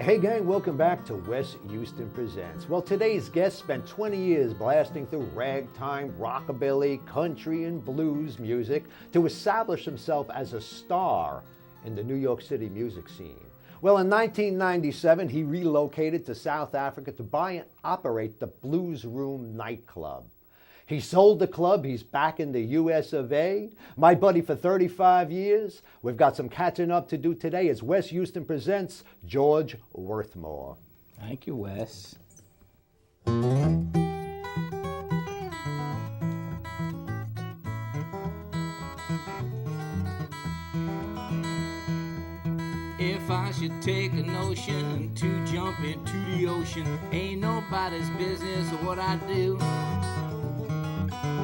Hey gang, welcome back to Wes Houston Presents. Well, today's guest spent 20 years blasting through ragtime, rockabilly, country, and blues music to establish himself as a star in the New York City music scene. Well, in 1997, he relocated to South Africa to buy and operate the Blues Room nightclub. He sold the club, he's back in the US of A. My buddy for 35 years. We've got some catching up to do today as Wes Houston Presents George Worthmore. Thank you, Wes. If I should take a notion to jump into the ocean, ain't nobody's business what I do.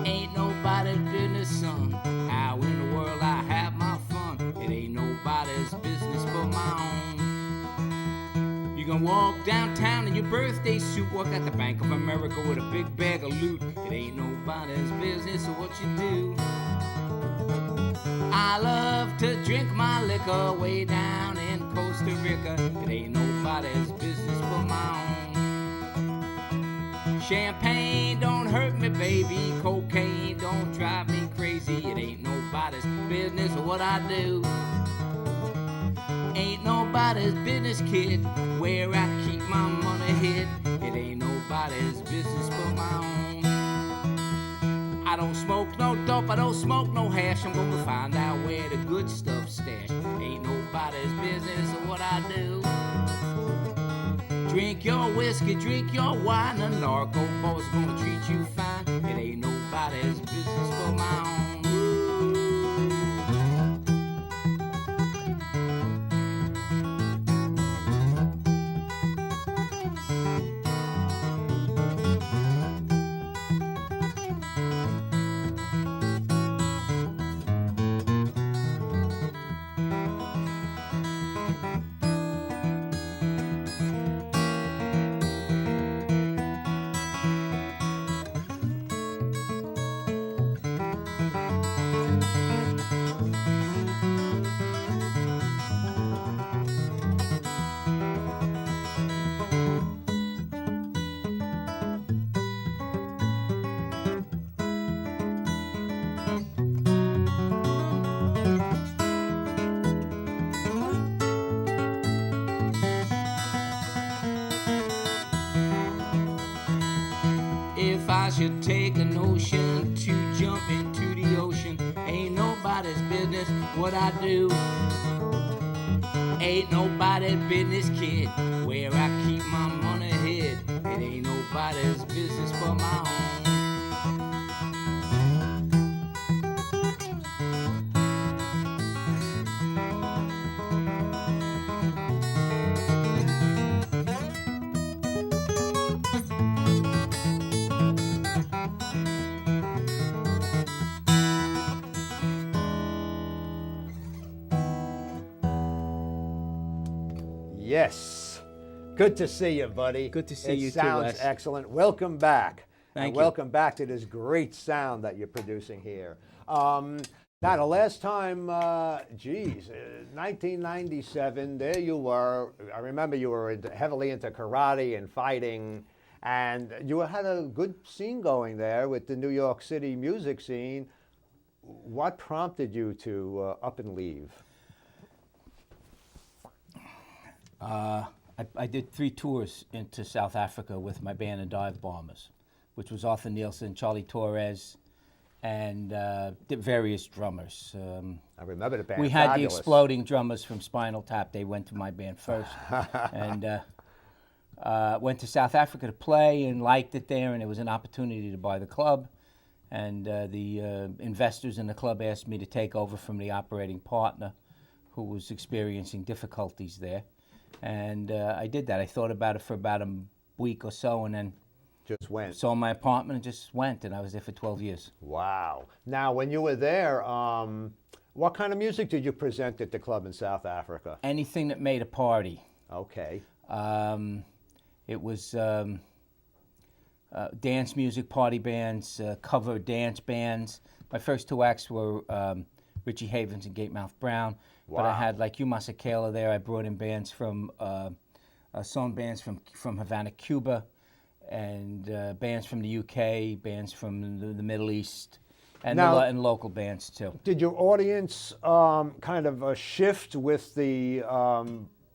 Ain't nobody's business, son, how in the world I have my fun. It ain't nobody's business but my own. You can walk downtown in your birthday suit, walk at the Bank of America with a big bag of loot. It ain't nobody's business what you do. I love to drink my liquor way down in Costa Rica. It ain't nobody's business but my own. Champagne don't hurt me, baby. Cocaine don't drive me crazy. It ain't nobody's business what I do. Ain't nobody's business, kid, where I keep my money hid. It ain't nobody's business but my own. I don't smoke no dope, I don't smoke no hash. I'm gonna find out where the good stuff stashed. Ain't nobody's business what I do. Drink your whiskey, drink your wine. The narco boys gonna treat you fine. It ain't nobody's business but my own. If I should take a notion to jump into the ocean, ain't nobody's business what I do. Ain't nobody's business, kid, where I keep my money hid. It ain't nobody's business but my own. Yes. Good to see you, buddy. Good to see you too, It sounds Wes. excellent. Welcome back. Thank and you. welcome back to this great sound that you're producing here. Now, the last time, 1997, there you were. I remember you were heavily into karate and fighting, and you had a good scene going there with the New York City music scene. What prompted you to up and leave? I did 3 tours into South Africa with my band, the Dive Bombers, which was Arthur Nielsen, Charlie Torres, and various drummers. I remember the band. We had Fabulous. the Exploding Drummers from Spinal Tap. They went to my band first. And went to South Africa to play and liked it there, and it was an opportunity to buy the club. And the investors in the club asked me to take over from the operating partner who was experiencing difficulties there. And I did that. I thought about it for about a week or so, and then Just went. sold my apartment and just went, and I was there for 12 years. Wow. Now, when you were there, what kind of music did you present at the club in South Africa? Anything that made a party. Okay. It was dance music, party bands, cover dance bands. My first 2 acts were Richie Havens and Gatemouth Brown. But I Wow. had like Hugh Masekela there. I brought in bands from song bands from Havana, Cuba, and bands from the UK, bands from the Middle East, and, Now- and local bands too. Did your audience kind of shift with the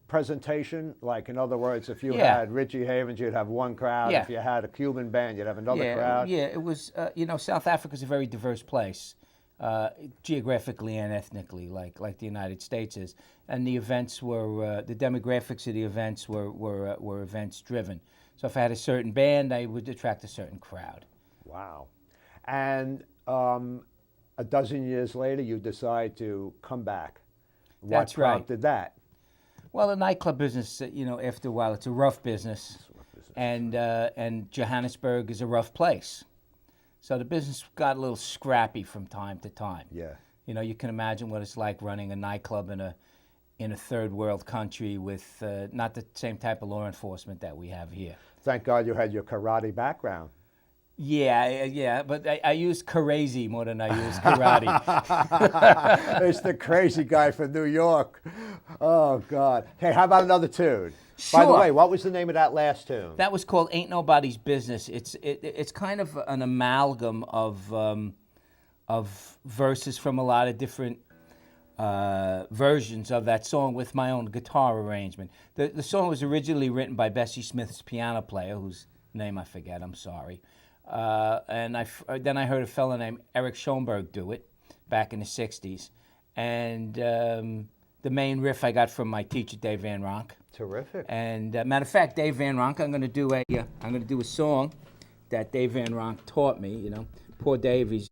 presentation? Like, in other words, if you Yeah. had Richie Havens, you'd have one crowd. Yeah. If you had a Cuban band, you'd have another crowd. Yeah, it was, South Africa's a very diverse place, geographically and ethnically, like the United States is. And the events were, the demographics of the events were events driven. So if I had a certain band, I would attract a certain crowd. Wow. And a dozen years later, you decide to come back. That's What right. prompted that? Well, the nightclub business, after a while, it's a rough business, and Johannesburg is a rough place. So the business got a little scrappy from time to time. Yeah. You can imagine what it's like running a nightclub in a third world country with not the same type of law enforcement that we have here. Thank God you had your karate background. Yeah, but I use crazy more than I use karate. It's the crazy guy from New York. Oh, God. Hey, how about another tune? Sure. By the way, what was the name of that last tune? That was called "Ain't Nobody's Business." It's kind of an amalgam of verses from a lot of different versions of that song with my own guitar arrangement. The song was originally written by Bessie Smith's piano player, whose name I forget. I'm sorry. And then I heard a fellow named Eric Schoenberg do it back in the '60s, and the main riff I got from my teacher Dave Van Ronk. Terrific. And matter of fact, Dave Van Ronk, I'm going to do a song that Dave Van Ronk taught me. Poor Dave,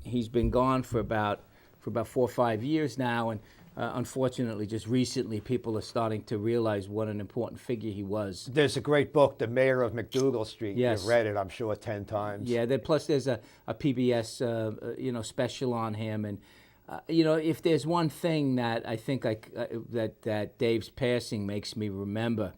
he's been gone for about 4 or 5 years now, and unfortunately, just recently, people are starting to realize what an important figure he was. There's a great book, The Mayor of McDougal Street. Yes. You've read it, I'm sure, 10 times. Yeah. Plus, there's a PBS special on him, and if there's one thing that I think that Dave's passing makes me remember,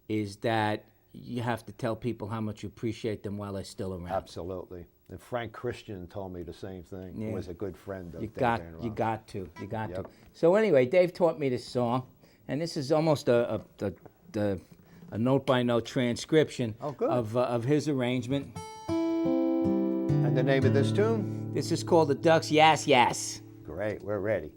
is that you have to tell people how much you appreciate them while they're still around. Absolutely. And Frank Christian told me the same thing. Yeah. He was a good friend of You Dave got Van to. Ronk. Yep. So anyway, Dave taught me this song, and this is almost a note-by-note transcription of his arrangement. And the name of this tune? This is called "The Ducks Yas Yas." Great, we're ready.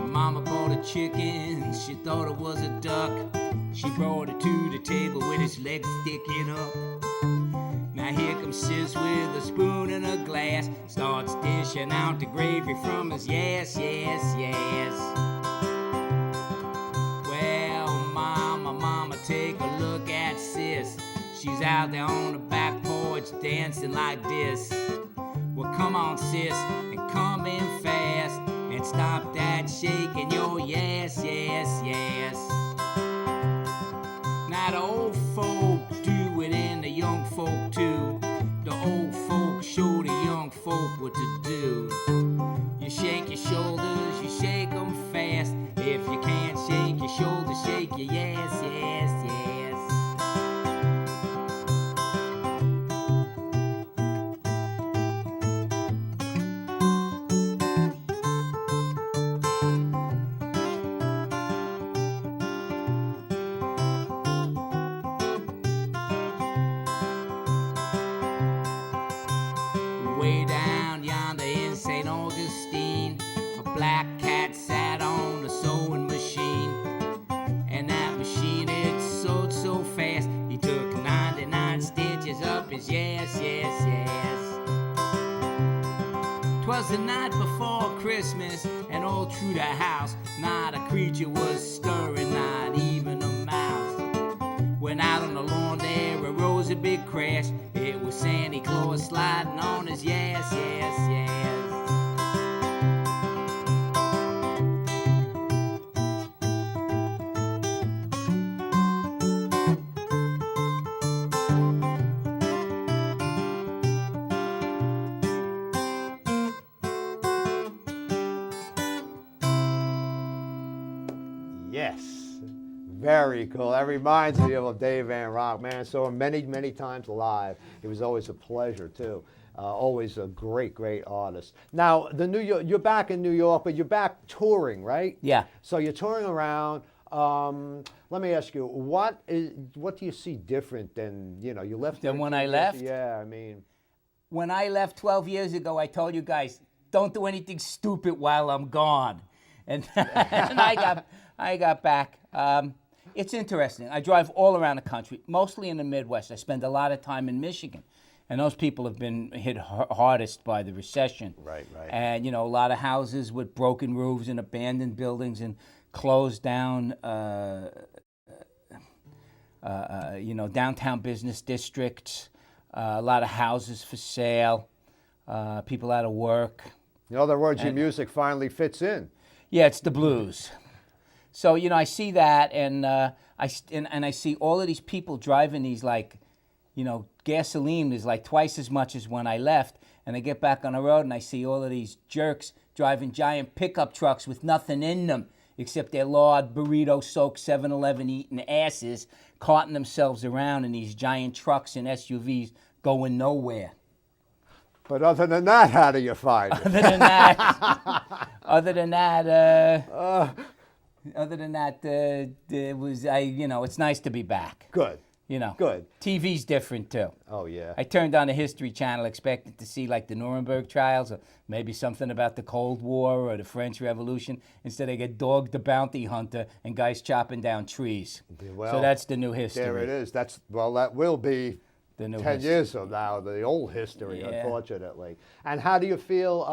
Mama bought a chicken, she thought it was a duck. She brought it to the table with its legs sticking up. Now here comes Sis with a spoon and a glass, starts dishing out the gravy from his yes. Well, mama, take a look at Sis. She's out there on the back porch dancing like this. Well, come on, Sis, and come in fast, and stop that shaking your yes. Now the old folk do it and the young folk too. The old folk show the young folk what to do. You shake your shoulders, you shake them fast. If you can't shake your shoulders, shake your yes. Way down yonder in St. Augustine, a black cat sat on a sewing machine. And that machine, it sewed so fast, he took 99 stitches up his yes. 'Twas the night before Christmas, and all through the house, not a creature was stirring, not even a mouse. When out on the lawn there arose a big crash. It was Santa Claus sliding on his yes. Yes. Very cool. That reminds me of Dave Van Rock, man. I saw him many, many times live. It was always a pleasure, too. Always a great, great artist. Now, you're back in New York, but you're back touring, right? Yeah. So you're touring around. Let me ask you, what do you see different than, you left? Than when 13 I years- left? Yeah, I mean. When I left 12 years ago, I told you guys, don't do anything stupid while I'm gone. And, and I got back. It's interesting. I drive all around the country, mostly in the Midwest. I spend a lot of time in Michigan. And those people have been hit hardest by the recession. Right. And, a lot of houses with broken roofs and abandoned buildings and closed down, downtown business districts. A lot of houses for sale, people out of work. In other words, your music finally fits in. Yeah, it's the blues. So I see that, and I see all of these people driving these gasoline is like twice as much as when I left. And I get back on the road and I see all of these jerks driving giant pickup trucks with nothing in them except their lard burrito-soaked 7-Eleven eating asses, carting themselves around in these giant trucks and SUVs going nowhere. But other than that, how do you find it? Other than that, it was it's nice to be back. Good. Good. TV's different too. Oh yeah. I turned on the History Channel expecting to see like the Nuremberg trials or maybe something about the Cold War or the French Revolution. Instead, I get Dog the Bounty Hunter and guys chopping down trees. Well, so that's the new history. There it is. That will be the new 10 years from now, the old history, Yeah. unfortunately. And how do you feel?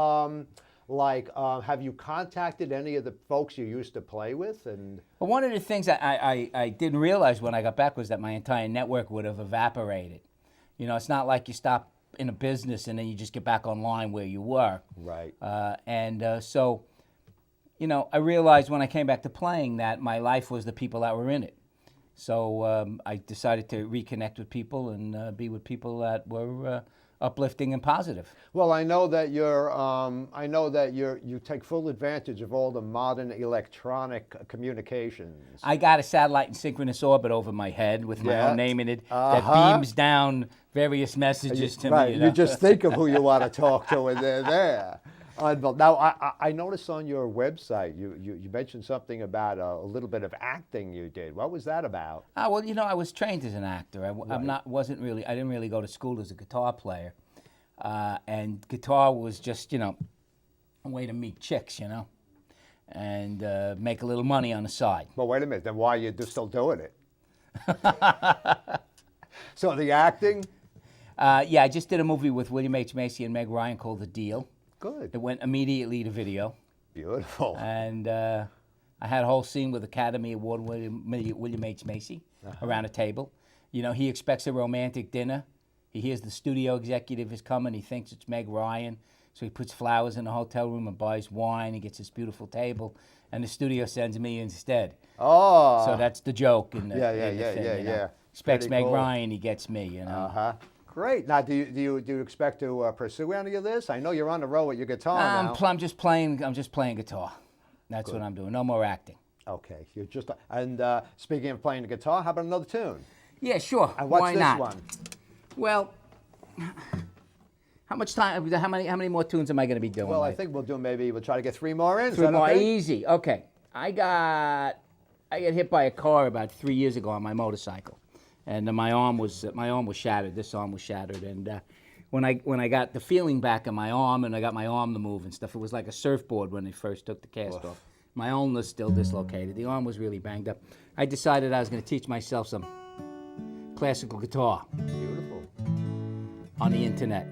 Have you contacted any of the folks you used to play with? And Well, one of the things I didn't realize when I got back was that my entire network would have evaporated. It's not like you stop in a business and then you just get back online where you were. right. So, I realized when I came back to playing that my life was the people that were in it. So I decided to reconnect with people and be with people that were uplifting and positive. Well, I know that you take full advantage of all the modern electronic communications. I got a satellite in synchronous orbit over my head with my own name in it that beams down various messages to Right. me. You just think of who you want to talk to, and they're there. Now, I noticed on your website you mentioned something about a little bit of acting you did. What was that about? Well, I was trained as an actor. I didn't really go to school as a guitar player, and guitar was just a way to meet chicks, and make a little money on the side. Well, wait a minute. Then why are you still doing it? So the acting? I just did a movie with William H. Macy and Meg Ryan called The Deal. Good. It went immediately to video. Beautiful. And I had a whole scene with Academy Award William H. Macy around a table. He expects a romantic dinner. He hears the studio executive is coming. He thinks it's Meg Ryan. So he puts flowers in the hotel room and buys wine. He gets this beautiful table. And the studio sends me instead. Oh. So that's the joke in the, Yeah. Expects Pretty Meg cool. Ryan, he gets me, Great. Now, do you expect to pursue any of this? I know you're on the road with your guitar now. I'm just playing guitar. That's what I'm doing. No more acting. Okay. You're just speaking of playing the guitar, how about another tune? Yeah, sure. And what's Why this not? one? Well, how much time? How many more tunes am I going to be doing? Well, I think we'll try to get 3 more in. Is Three that more, okay? easy. Okay. I got hit by a car about 3 years ago on my motorcycle, and my arm was shattered. This arm was shattered, and when I got the feeling back in my arm and I got my arm to move and stuff, it was like a surfboard when they first took the cast off. My own was still dislocated. The arm was really banged up. I decided I was going to teach myself some classical guitar. Beautiful. On the internet.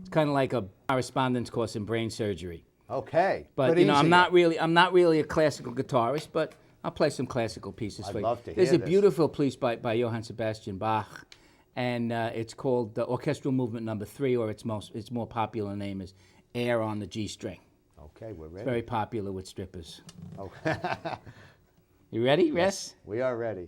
It's kind of like a correspondence course in brain surgery. Okay. But easy. I'm not really a classical guitarist, but I'll play some classical pieces for you. I'd love to hear There's a this. beautiful piece by Johann Sebastian Bach, and it's called the Orchestral Movement Number 3, or its more popular name is Air on the G string. Okay, we're ready. It's very popular with strippers. Okay. You ready, Russ? We are ready.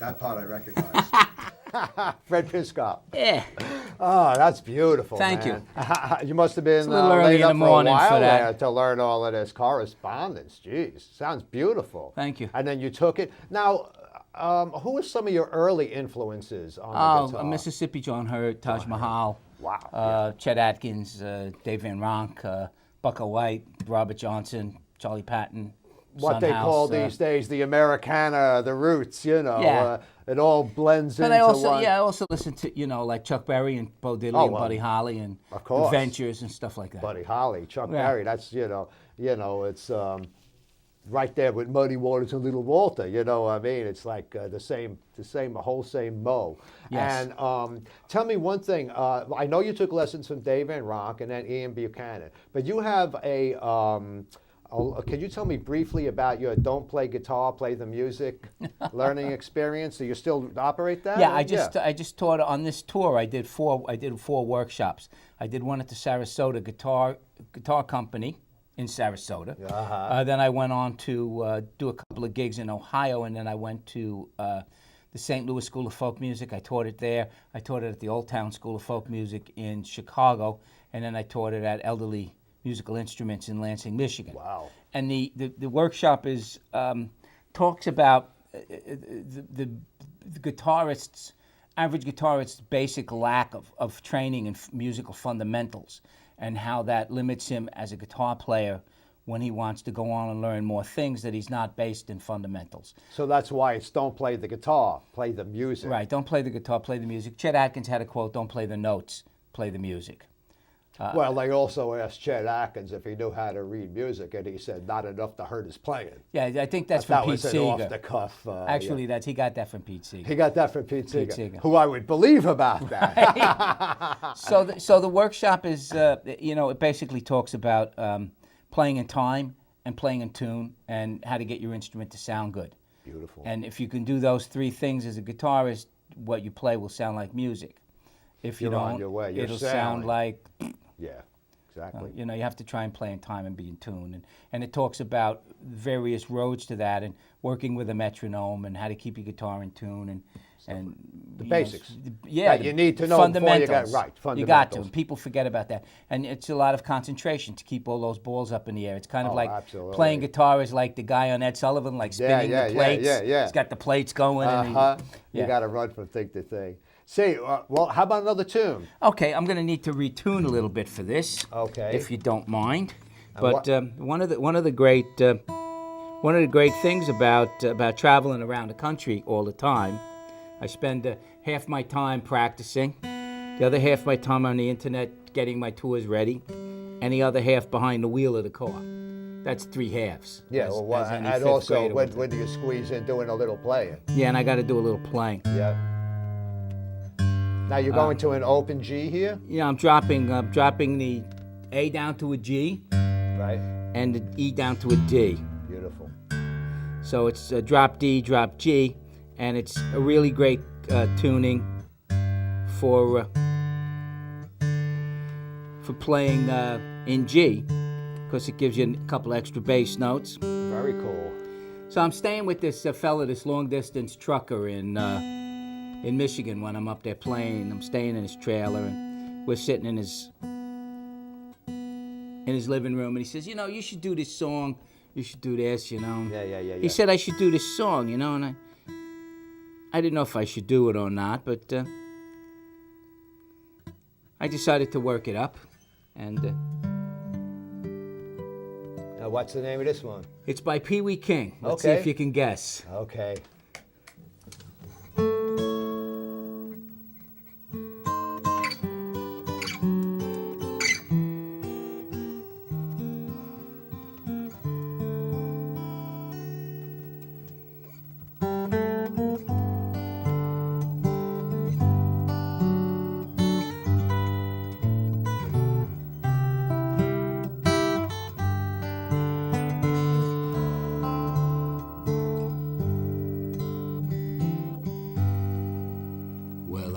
That part I recognize. Fred Piscop. Yeah. Oh, that's beautiful. Thank man. You must have been a little early laid in up the for a morning while for that. there to learn all of this correspondence. Jeez, sounds beautiful. Thank you. And then you took it. Now, who were some of your early influences on the guitar? Mississippi John Hurt, Taj Mahal. Wow. Chet Atkins, Dave Van Ronk, Bucko White, Robert Johnson, Charlie Patton. What they call these days the Americana, the roots, you know. Yeah. It all blends into But one. I also listen to, like Chuck Berry and Bo Diddley and Buddy Holly and of course. The Ventures and stuff like that. Buddy Holly, Chuck Berry, that's, it's right there with Muddy Waters and Little Walter, you know what I mean? It's like the same mo. Yes. And tell me one thing. I know you took lessons from Dave Van Ronk and then Ian Buchanan, but you have can you tell me briefly about your don't play guitar, play the music learning experience? Do you still operate that? Yeah, I just taught on this tour. I did four workshops. I did one at the Sarasota Guitar Company in Sarasota. Then I went on to do a couple of gigs in Ohio, and then I went to the St. Louis School of Folk Music. I taught it there. I taught it at the Old Town School of Folk Music in Chicago, and then I taught it at Elderly Musical Instruments in Lansing, Michigan. Wow. And the workshop is talks about the guitarist's, average guitarist's basic lack of training in musical fundamentals and how that limits him as a guitar player when he wants to go on and learn more things that he's not based in fundamentals. So that's why it's don't play the guitar, play the music. Right, don't play the guitar, play the music. Chet Atkins had a quote, don't play the notes, play the music. Well, they also asked Chet Atkins if he knew how to read music, and he said not enough to hurt his playing. Yeah, I think that's from Pete Seeger. Off the cuff. Actually, he got that from Pete Seeger. He got that from Pete Seeger, who I would believe about that. So the workshop is, it basically talks about playing in time and playing in tune and how to get your instrument to sound good. Beautiful. And if you can do those three things as a guitarist, what you play will sound like music. If you You're don't, on your way. it'll sound like. Yeah, exactly. You have to try and play in time and be in tune. And it talks about various roads to that and working with a metronome and how to keep your guitar in tune and the basics. That you need to know fundamentals. Before you get right. Fundamentals. You got to. And people forget about that. And it's a lot of concentration to keep all those balls up in the air. It's kind of like absolutely. playing guitar is like the guy on Ed Sullivan, like spinning the plates. Yeah. He's got the plates going. You got to run from thing to thing. See, well, how about another tune? Okay, I'm going to need to retune a little bit for this. Okay. If you don't mind. But one of the great things about traveling around the country all the time, I spend half my time practicing, the other half my time on the internet getting my tours ready, and the other half behind the wheel of the car. That's three halves. Yeah, and also when do you squeeze in doing a little playing? Yeah, and I got to do a little playing. Yeah. Now you're going to an open G here? Yeah, I'm dropping the A down to a G. Right. And the E down to a D. Beautiful. So it's drop D, drop G, and it's a really great tuning for playing in G, because it gives you a couple extra bass notes. Very cool. So I'm staying with this fella, this long-distance trucker in Michigan when I'm up there playing. I'm staying in his trailer, and we're sitting in his living room, and he says, you should do this song, you should do this, Yeah. He said I should do this song, and I didn't know if I should do it or not, but I decided to work it up, and now what's the name of this one? it's by Pee Wee King. Let's see if you can guess. Okay.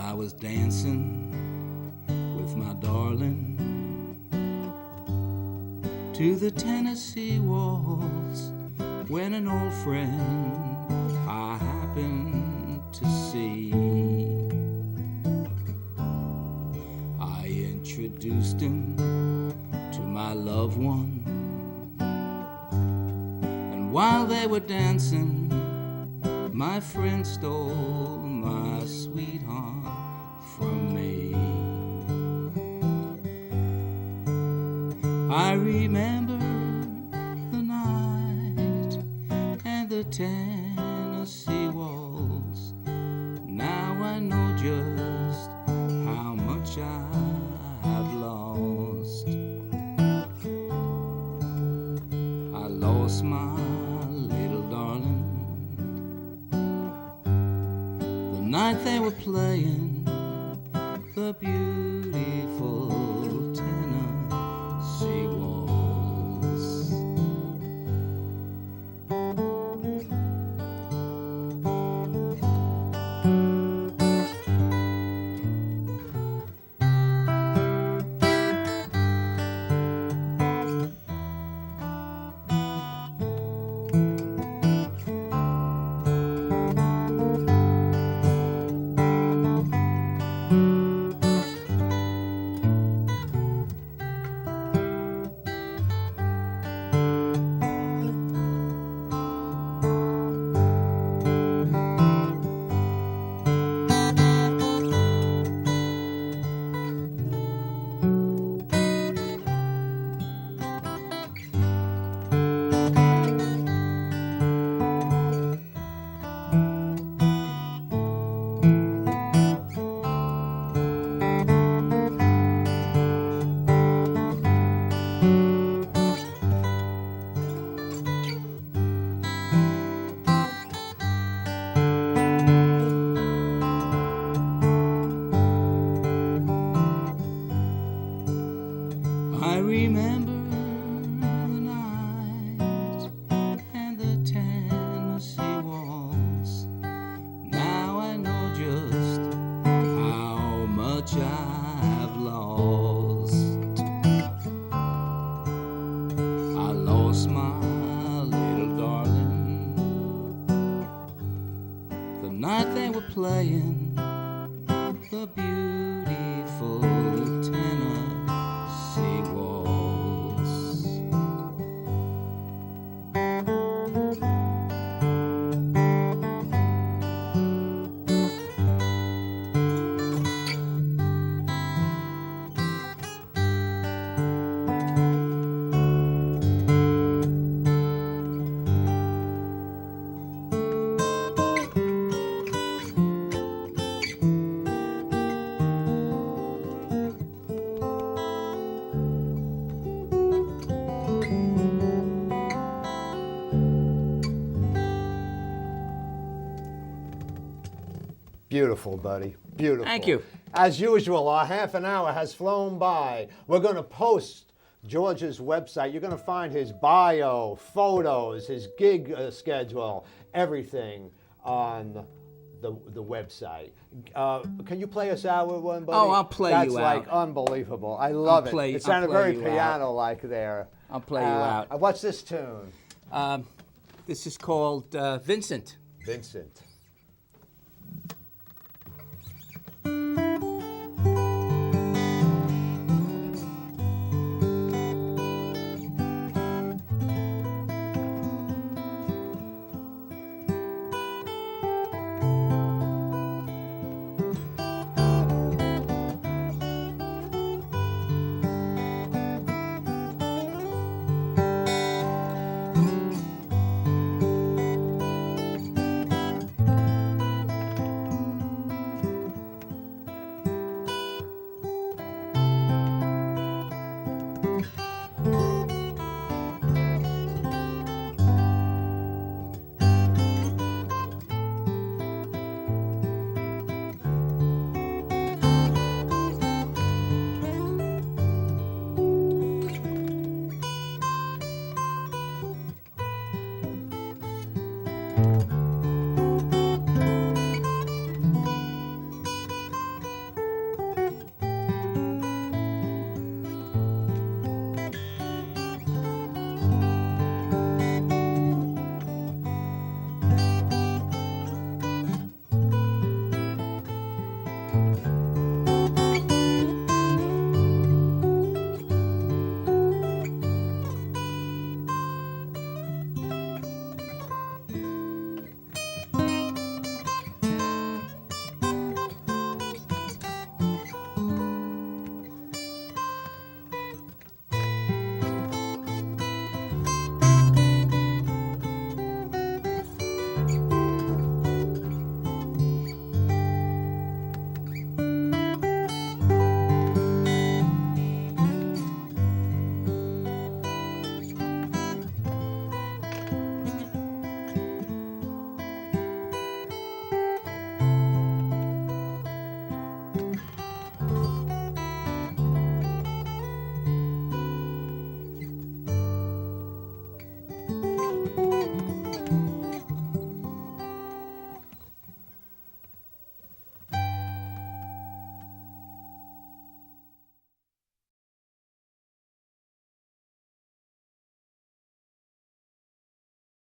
I was dancing with my darling to the Tennessee waltz when an old friend I happened to sea. I introduced him to my loved one, and while they were dancing, my friend stole my sweetheart from me. I remember the night and the Tennessee waltz. Now I know just how much I've lost. I lost my little darling the night they were playing the beautiful Tennessee waltz. I remember the night and the Tennessee waltz. Now I know just how much I've lost. I lost my little darling the night they were playing the beautiful Tennessee waltz. Beautiful, buddy. Beautiful. Thank you. As usual, our half an hour has flown by. We're going to post George's website. You're going to find his bio, photos, his gig schedule, everything on the website. Can you play us out with one, buddy? Oh, I'll play you out. That's like unbelievable. I love it. It sounded very piano-like there. I'll play you out. What's this tune? This is called Vincent. Vincent.